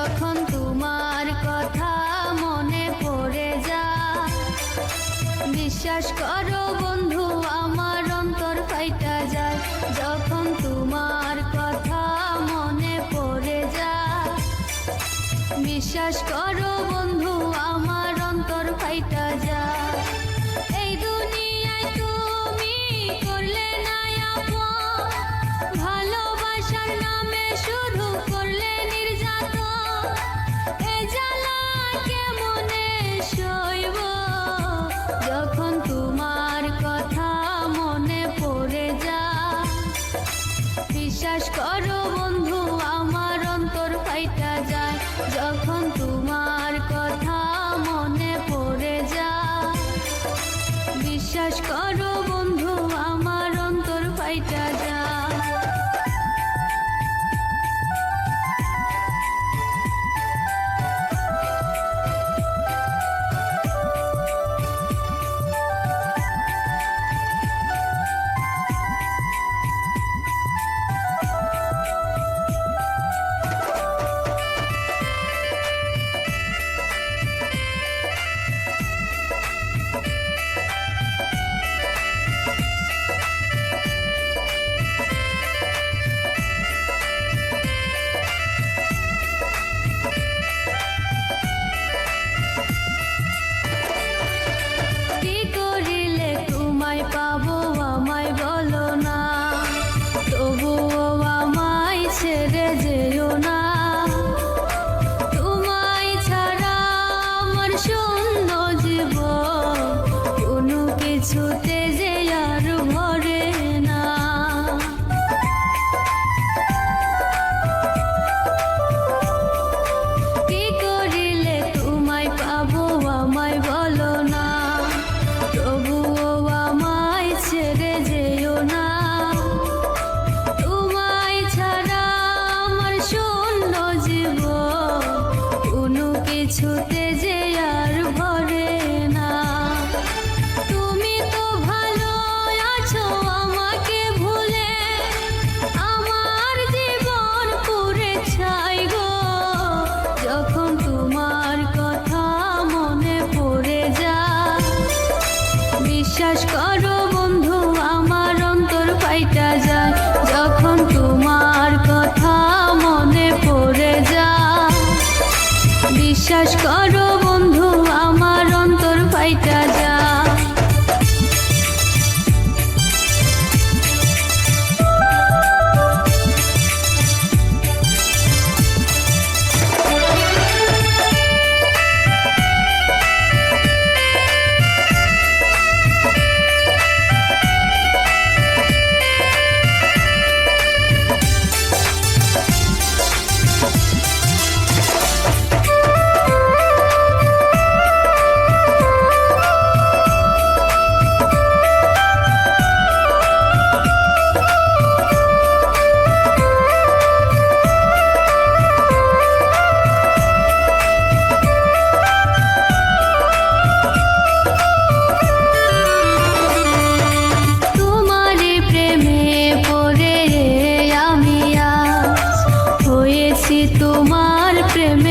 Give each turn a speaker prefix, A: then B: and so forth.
A: যখন তোমার কথা মনে পড়ে যায়, বিশ্বাস করো বন্ধু আমার অন্তর ফাইটা যায়। যখন তোমার কথা মনে পড়ে যায়, বিশ্বাস করো বন্ধু আমার অন্তর ফাইটা যায়। এই দুনিয়ায় তুমি করলে না আপন, ভালোবাসার নামে শুধু করলে নির্যাতন। এই জ্বালা কেমনে সইব, যখন তোমার কথা মনে পড়ে যায়। বিশ্বাস করো বন্ধু আমার অন্তর ফাইটা যায়। যখন তোমার কথা মনে পড়ে যায়, বিশ্বাস করো বন্ধু আমার অন্তর ফাইটা যায়। পাবো আমায় বলো না, তবুও আমায় ছেড়ে যেও না। তোমায় ছাড়া আমার শূন্য জীবন, কোনো কিছুতে যে আর ভরে না। কি করিলে তোমায় পাবো আমায় বলো না, তবুও ছেড়ে যেও না। তোমায় ছাড়া আমার শূন্য জীবন, কোনো কিছুতে যে আর ভরে না। তুমি তো ভালো আছো আমাকে ভুলে, আমার জীবন পুড়ে ছাই গো। যখন তোমার কথা মনে পড়ে যায়, বিশ্বাস করো বন্ধু আমার অন্তর ফাইটা যায়। যখন তোমার কথা মনে পড়ে যায়, বিশ্বাস করো বন্ধু আমার অন্তর ফাইটা যায়। তোমার প্রেমে